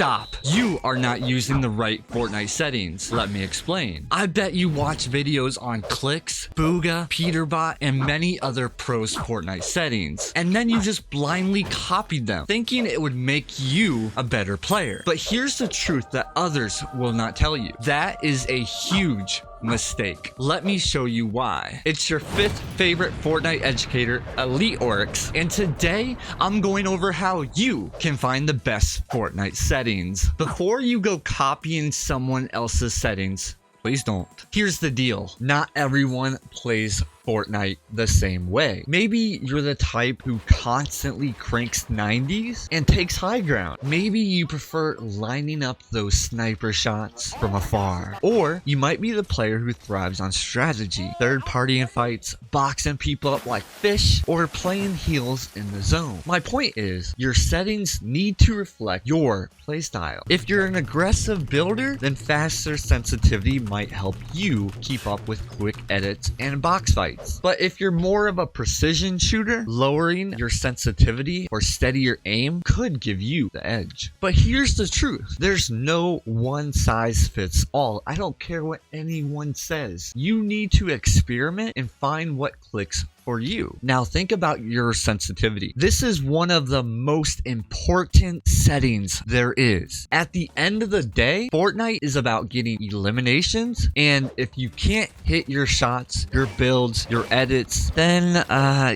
Stop. You are not using the right Fortnite settings. Let me explain. I bet you watch videos on Clix, Bugha, Peterbot, and many other pros Fortnite settings, and then you just blindly copied them, thinking it would make you a better player. But here's the truth that others will not tell you. That is a huge mistake. Let me show you why. It's your 5th favorite Fortnite educator, EliteOryx, and today I'm going over how you can find the best Fortnite settings. Before you go copying someone else's settings, please don't. Here's the deal. Not everyone plays Fortnite the same way. Maybe you're the type who constantly cranks 90s and takes high ground. Maybe you prefer lining up those sniper shots from afar. Or you might be the player who thrives on strategy, third party in fights, boxing people up like fish, or playing heals in the zone. My point is, your settings need to reflect your playstyle. If you're an aggressive builder, then faster sensitivity might help you keep up with quick edits and box fights. But if you're more of a precision shooter, lowering your sensitivity or steadier aim could give you the edge. But here's the truth. There's no one size fits all. I don't care what anyone says. You need to experiment and find what clicks for you. Now think about your sensitivity. This is one of the most important settings there is. At the end of the day, Fortnite is about getting eliminations, and if you can't hit your shots, your builds, your edits, then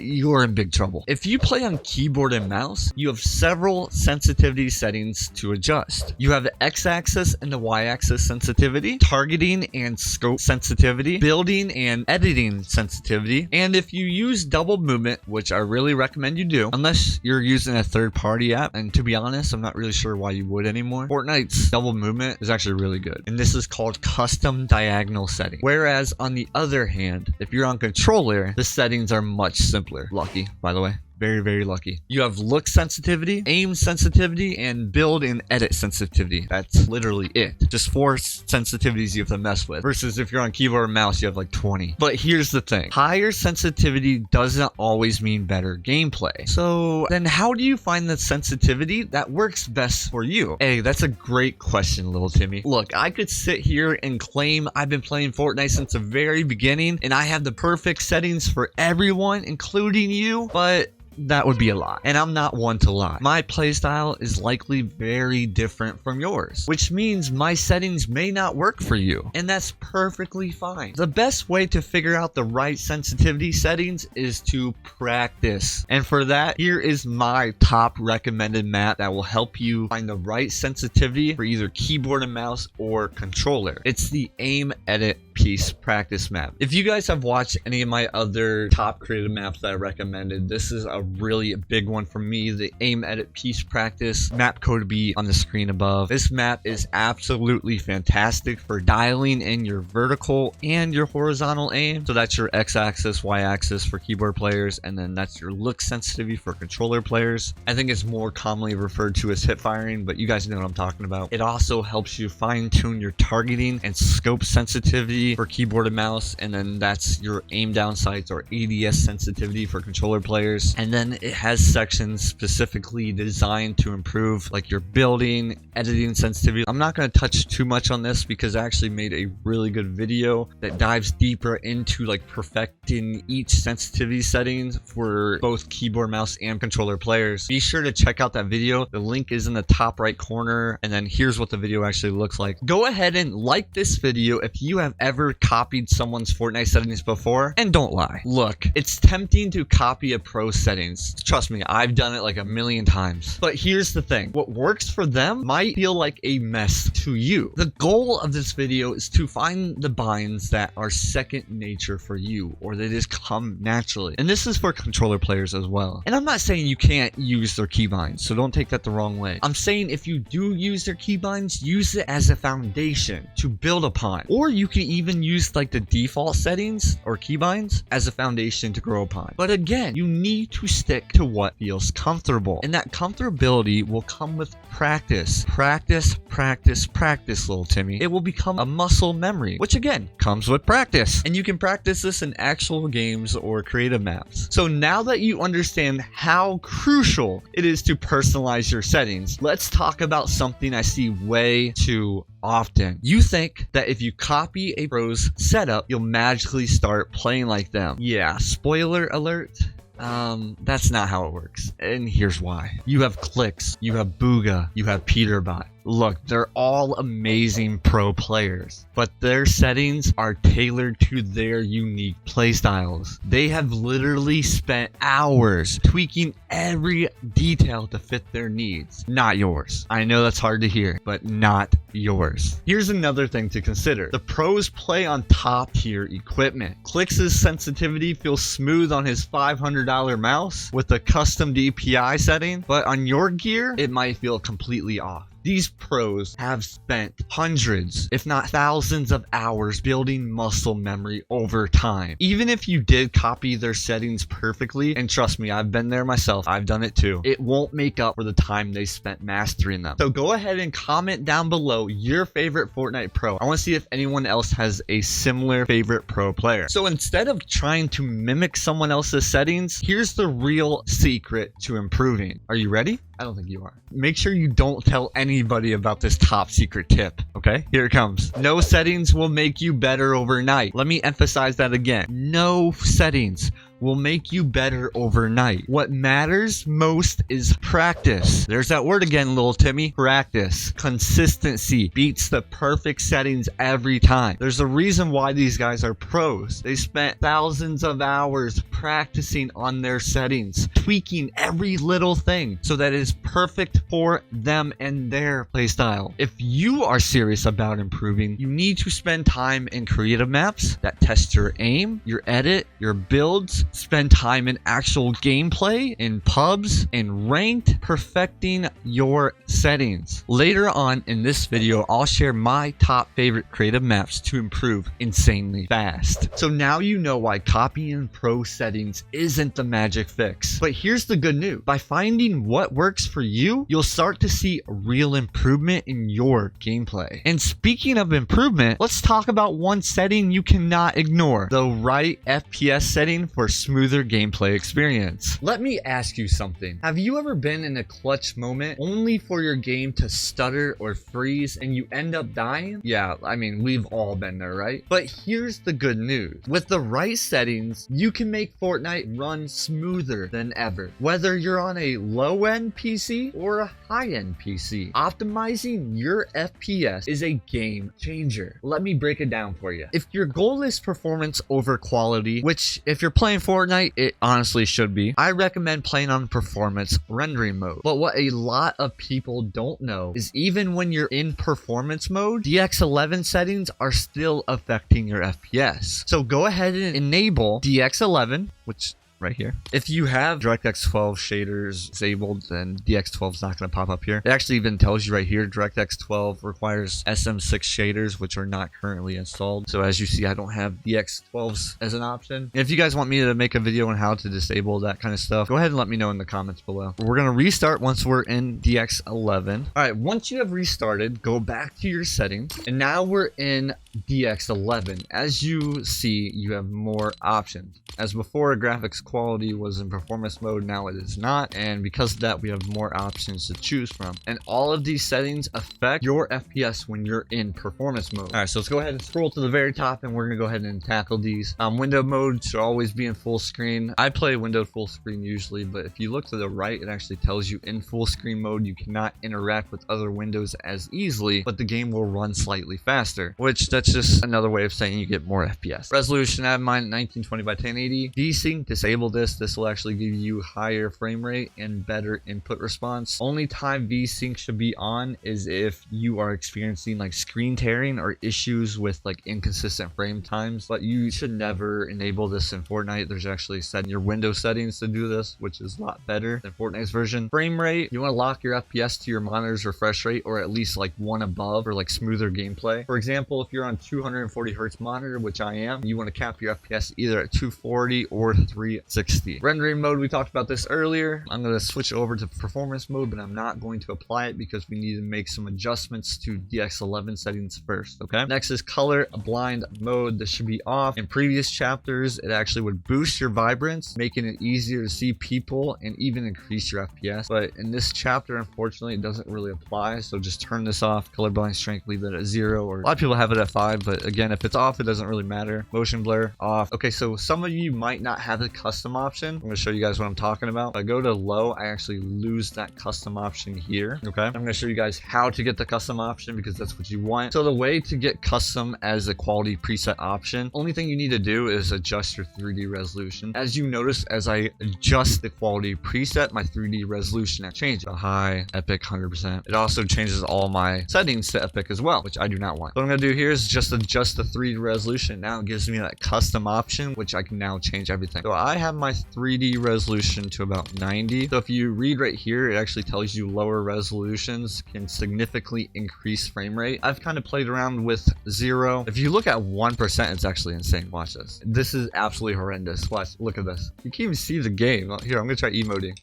you're in big trouble. If you play on keyboard and mouse, you have several sensitivity settings to adjust. You have the X-axis and the Y-axis sensitivity, targeting and scope sensitivity, building and editing sensitivity, and if you use double movement, which I really recommend you do, unless you're using a third-party app, and to be honest, I'm not really sure why you would anymore. Fortnite's double movement is actually really good, and this is called custom diagonal setting. Whereas on the other hand, if you're on controller, the settings are much simpler. Lucky, by the way. Very, very lucky. You have look sensitivity, aim sensitivity, and build and edit sensitivity. That's literally it. Just 4 sensitivities you have to mess with. Versus if you're on keyboard and mouse, you have like 20. But here's the thing. Higher sensitivity doesn't always mean better gameplay. So then how do you find the sensitivity that works best for you? Hey, that's a great question, little Timmy. Look, I could sit here and claim I've been playing Fortnite since the very beginning, and I have the perfect settings for everyone, including you, but that would be a lie, and I'm not one to lie. My playstyle is likely very different from yours, which means my settings may not work for you, and that's perfectly fine. The best way to figure out the right sensitivity settings is to practice, and for that, here is my top recommended map that will help you find the right sensitivity for either keyboard and mouse or controller. It's the Aim Edit Piece practice map. If you guys have watched any of my other top creative maps that I recommended, this is a really big one for me. The Aim Edit Piece practice map code will be on the screen above. This map is absolutely fantastic for dialing in your vertical and your horizontal aim. So that's your X-axis, Y-axis for keyboard players, and then that's your look sensitivity for controller players. I think it's more commonly referred to as hip firing, but you guys know what I'm talking about. It also helps you fine-tune your targeting and scope sensitivity for keyboard and mouse, and then that's your aim down sights or ADS sensitivity for controller players. And then it has sections specifically designed to improve like your building, editing sensitivity. I'm not going to touch too much on this because I actually made a really good video that dives deeper into like perfecting each sensitivity settings for both keyboard, mouse, and controller players. Be sure to check out that video. The link is in the top right corner, and then here's what the video actually looks like. Go ahead and like this video if you have ever copied someone's Fortnite settings before, and don't lie. Look, it's tempting to copy a pro settings. Trust me, I've done it like a million times. But here's the thing. What works for them might feel like a mess to you. The goal of this video is to find the binds that are second nature for you, or that just come naturally. And this is for controller players as well. And I'm not saying you can't use their keybinds, so don't take that the wrong way. I'm saying if you do use their keybinds, use it as a foundation to build upon. Or you can even even use like the default settings or keybinds as a foundation to grow upon. But again, you need to stick to what feels comfortable, and that comfortability will come with practice. Practice, practice, practice, little Timmy. It will become a muscle memory, which again comes with practice, and you can practice this in actual games or creative maps. So now that you understand how crucial it is to personalize your settings, let's talk about something I see way too often. You think that if you copy a pro's setup, you'll magically start playing like them. Yeah, spoiler alert. That's not how it works, and here's why. You have Clix, you have Bugha, you have Peterbot. Look, they're all amazing pro players, but their settings are tailored to their unique playstyles. They have literally spent hours tweaking every detail to fit their needs, not yours. I know that's hard to hear, but not yours. Here's another thing to consider. The pros play on top tier equipment. Clix's sensitivity feels smooth on his $500 mouse with a custom DPI setting, but on your gear, it might feel completely off. These pros have spent hundreds, if not thousands of hours building muscle memory over time. Even if you did copy their settings perfectly, and trust me, I've been there myself, I've done it too, it won't make up for the time they spent mastering them. So go ahead and comment down below your favorite Fortnite pro. I want to see if anyone else has a similar favorite pro player. So instead of trying to mimic someone else's settings, here's the real secret to improving. Are you ready? I don't think you are. Make sure you don't tell anybody about this top secret tip, okay? Here it comes. No settings will make you better overnight. Let me emphasize that again. No settings will make you better overnight. What matters most is practice. There's that word again, little Timmy. Practice. Consistency beats the perfect settings every time. There's a reason why these guys are pros. They spent thousands of hours practicing on their settings, tweaking every little thing so that it is perfect for them and their playstyle. If you are serious about improving, you need to spend time in creative maps that test your aim, your edit, your builds. Spend time in actual gameplay, in pubs, in ranked, perfecting your settings. Later on in this video, I'll share my top favorite creative maps to improve insanely fast. So now you know why copying pro settings isn't the magic fix. But here's the good news. By finding what works for you, you'll start to see real improvement in your gameplay. And speaking of improvement, let's talk about one setting you cannot ignore: the right FPS setting for smoother gameplay experience. Let me ask you something. Have you ever been in a clutch moment only for your game to stutter or freeze and you end up dying? Yeah, I mean, we've all been there, right? But here's the good news. With the right settings, you can make Fortnite run smoother than ever. Whether you're on a low-end PC or a high-end PC, optimizing your FPS is a game changer. Let me break it down for you. If your goal is performance over quality, which if you're playing Fortnite, it honestly should be, I recommend playing on performance rendering mode. But what a lot of people don't know is even when you're in performance mode, DX11 settings are still affecting your FPS. So go ahead and enable DX11, which right here. If you have DirectX 12 shaders disabled, then DX12 is not going to pop up here. It actually even tells you right here, DirectX 12 requires SM6 shaders, which are not currently installed. So as you see, I don't have DX12s as an option. If you guys want me to make a video on how to disable that kind of stuff, go ahead and let me know in the comments below. We're going to restart once we're in DX11. All right, once you have restarted, go back to your settings, and now we're in DX11. As you see, you have more options. As before, graphics quality was in performance mode, now it is not, and because of that we have more options to choose from, and all of these settings affect your FPS when you're in performance mode. All right, so let's go ahead and scroll to the very top, and we're gonna go ahead and tackle these. Window mode should always be in full screen. I play windowed full screen usually, but if you look to the right, it actually tells you in full screen mode you cannot interact with other windows as easily, but the game will run slightly faster, which that's just another way of saying you get more FPS. Resolution, I have mine at 1920 by 1080. Desync, disable this. This will actually give you higher frame rate and better input response. Only time VSync should be on is if you are experiencing like screen tearing or issues with like inconsistent frame times, but you should never enable this in Fortnite. There's actually set in your Windows settings to do this, which is a lot better than Fortnite's version. Frame rate, you want to lock your FPS to your monitor's refresh rate, or at least like one above for like smoother gameplay. For example, if you're on on 240 hertz monitor, which I am, you want to cap your FPS either at 240 or 360. Rendering mode, we talked about this earlier. I'm going to switch over to performance mode, but I'm not going to apply it because we need to make some adjustments to DX11 settings first, okay? Next is color blind mode. This should be off. In previous chapters, it actually would boost your vibrance, making it easier to see people and even increase your FPS. But in this chapter, unfortunately, it doesn't really apply. So just turn this off. Colorblind strength, leave it at 0, or a lot of people have it at 5, but again, if it's off, it doesn't really matter. Motion blur off. Okay, so some of you might not have the custom option. I'm going to show you guys what I'm talking about. If I go to low, I actually lose that custom option here. Okay, I'm going to show you guys how to get the custom option because that's what you want. So the way to get custom as a quality preset option, only thing you need to do is adjust your 3D resolution. As you notice, as I adjust the quality preset, my 3D resolution changes. High, epic, 100%. It also changes all my settings to epic as well, which I do not want. What I'm going to do here is just adjust the 3D resolution. Now it gives me that custom option, which I can now change everything. So I have my 3D resolution to about 90. So if you read right here, it actually tells you lower resolutions can significantly increase frame rate. I've kind of played around with 0. If you look at 1%, it's actually insane. Watch this. This is absolutely horrendous. Watch, look at this. You can't even see the game. Here, I'm going to try emoting.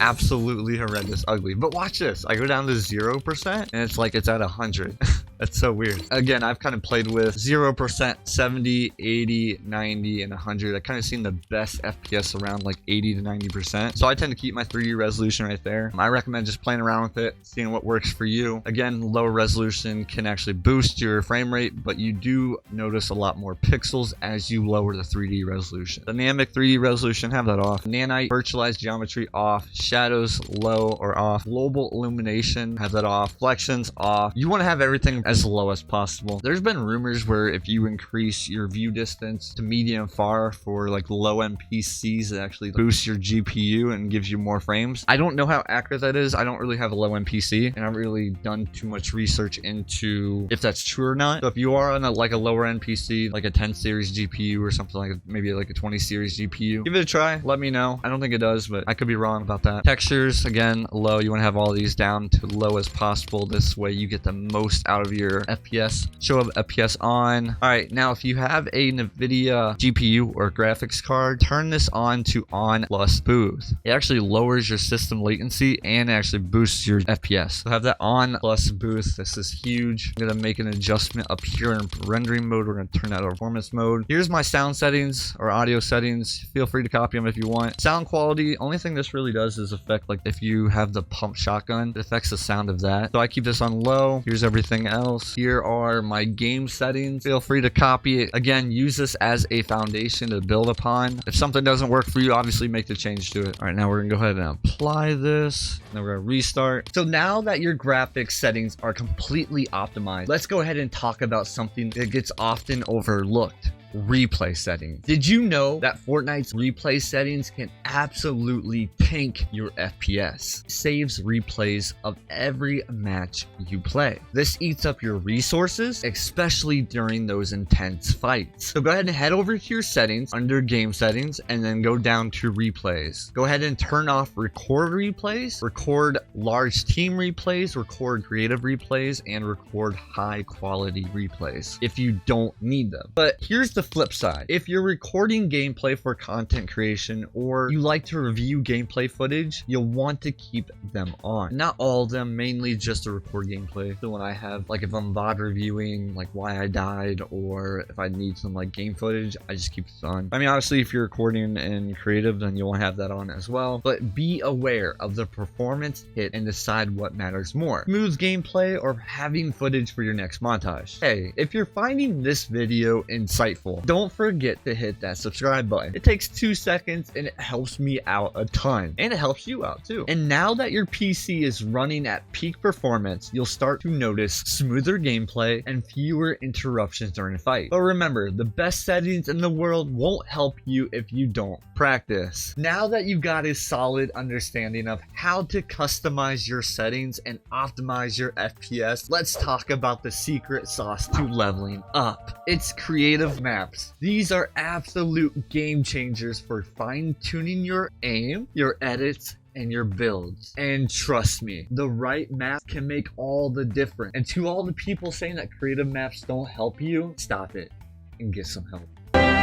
Absolutely horrendous, ugly. But watch this. I go down to 0% and it's like it's at 100. That's so weird. Again, I've kind of played with 0%, 70, 80, 90, and 100. I kind of seen the best FPS around like 80 to 90%. So I tend to keep my 3D resolution right there. I recommend just playing around with it, seeing what works for you. Again, lower resolution can actually boost your frame rate, but you do notice a lot more pixels as you lower the 3D resolution. Dynamic 3D resolution, have that off. Nanite virtualized geometry off. Shadows low or off. Global illumination, have that off. Flexions off. You want to have everything as low as possible. There's been rumors where if you increase your view distance to medium far for like low end PCs, it actually boosts your GPU and gives you more frames. I don't know how accurate that is. I don't really have a low end PC and I haven't really done too much research into if that's true or not. So if you are on a lower end PC, like a 10 series GPU or something like maybe like a 20 series GPU, give it a try. Let me know. I don't think it does, but I could be wrong about that. Textures, again, low. You want to have all these down to low as possible. This way you get the most out of your FPS. Show up FPS on. All right, now if you have a NVIDIA GPU or graphics card, turn this on to on plus boost. It actually lowers your system latency and actually boosts your FPS. So have that on plus boost. This is huge. I'm gonna make an adjustment up here in rendering mode. We're gonna turn that to performance mode. Here's my sound settings or audio settings. Feel free to copy them if you want. Sound quality, only thing this really does is affect like if you have the pump shotgun, it affects the sound of that. So I keep this on low. Here's everything else. Here are my game settings. Feel free to copy it. Again, use this as a foundation to build upon. If something doesn't work for you, obviously make the change to it. All right, now we're gonna go ahead and apply this. Then we're gonna restart. So now that your graphics settings are completely optimized, let's go ahead and talk about something that gets often overlooked. Replay settings. Did you know that Fortnite's replay settings can absolutely tank your FPS? Saves replays of every match you play. This eats up your resources, especially during those intense fights. So go ahead and head over to your settings under game settings and then go down to replays. Go ahead and turn off record replays, record large team replays, record creative replays, and record high quality replays if you don't need them. But here's the flip side. If you're recording gameplay for content creation or you like to review gameplay footage, you'll want to keep them on. Not all of them, mainly just to record gameplay. So when I have, like if I'm VOD reviewing like why I died or if I need some like game footage, I just keep this on. I mean, honestly, if you're recording in creative, then you'll have that on as well. But be aware of the performance hit and decide what matters more. Smooth gameplay or having footage for your next montage. Hey, if you're finding this video insightful, don't forget to hit that subscribe button. It takes 2 seconds and it helps me out a ton. And it helps you out too. And now that your PC is running at peak performance, you'll start to notice smoother gameplay and fewer interruptions during a fight. But remember, the best settings in the world won't help you if you don't practice. Now that you've got a solid understanding of how to customize your settings and optimize your FPS, let's talk about the secret sauce to leveling up. It's creative maps. These are absolute game changers for fine-tuning your aim, your edits, and your builds. And trust me, the right map can make all the difference. And to all the people saying that creative maps don't help you, stop it and get some help.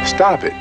Stop it.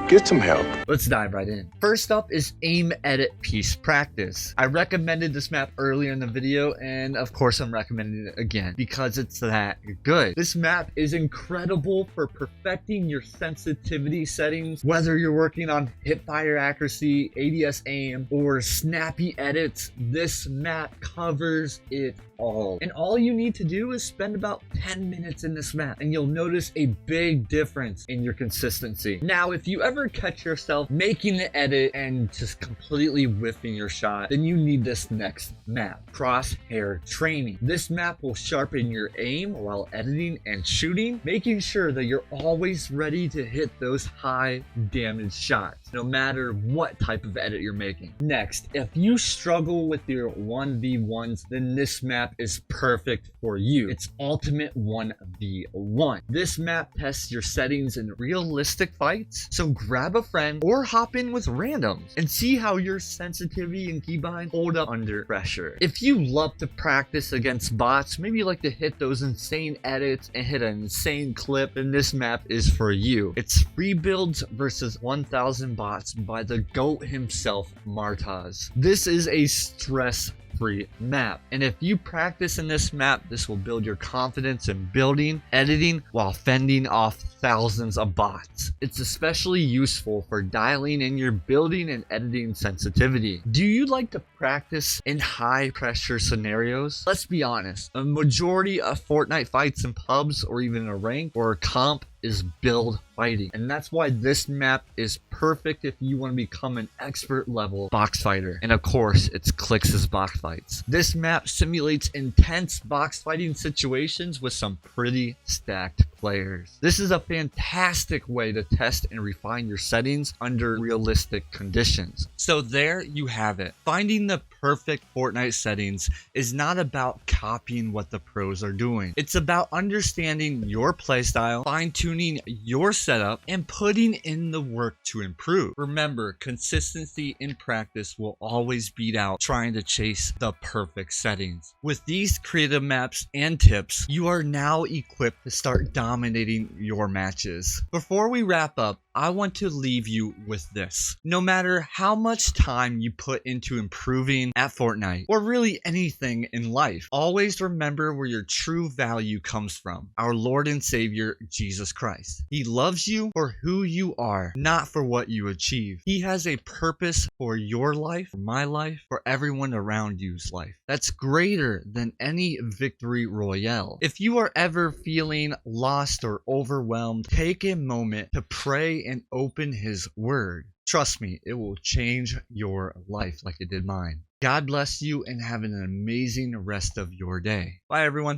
Get some help. Let's dive right in. First up is Aim Edit Piece Practice. I recommended this map earlier in the video, and of course I'm recommending it again because it's that good. This map is incredible for perfecting your sensitivity settings, whether you're working on hipfire accuracy, ADS aim, or snappy edits. This map covers it all. And all you need to do is spend about 10 minutes in this map, and you'll notice a big difference in your consistency. Now, if you ever catch yourself making the edit and just completely whiffing your shot, then you need this next map, Crosshair Training. This map will sharpen your aim while editing and shooting, making sure that you're always ready to hit those high damage shots, no matter what type of edit you're making. Next, if you struggle with your 1v1s, then this map is perfect for you. It's Ultimate 1v1. This map tests your settings in realistic fights, so grab a friend or hop in with randoms and see how your sensitivity and keybind hold up under pressure. If you love to practice against bots, maybe you like to hit those insane edits and hit an insane clip, then this map is for you. It's FreeBuilds versus 1000 bots by the GOAT himself, Martaz. This is a stress-free map, and if you practice in this map, this will build your confidence in building, editing, while fending off thousands of bots. It's especially useful for dialing in your building and editing sensitivity. Do you like to practice in high pressure scenarios? Let's be honest, a majority of Fortnite fights in pubs or even a rank or a comp is build fighting, and that's why this map is perfect if you want to become an expert level box fighter. And of course, it's Clix Box Fights. This map simulates intense box fighting situations with some pretty stacked players. This is a fantastic way to test and refine your settings under realistic conditions. So there you have it. Finding the perfect Fortnite settings is not about copying what the pros are doing. It's about understanding your playstyle, fine-tuning your setup, and putting in the work to improve. Remember, consistency in practice will always beat out trying to chase the perfect settings. With these creative maps and tips, you are now equipped to start dominating your matches. Before we wrap up, I want to leave you with this. No matter how much time you put into improving at Fortnite, or really anything in life, always remember where your true value comes from. Our Lord and Savior, Jesus Christ. He loves you for who you are, not for what you achieve. He has a purpose for your life, for my life, for everyone around you's life. That's greater than any victory royale. If you are ever feeling lost or overwhelmed, take a moment to pray and open His Word. Trust me, it will change your life like it did mine. God bless you and have an amazing rest of your day. Bye, everyone.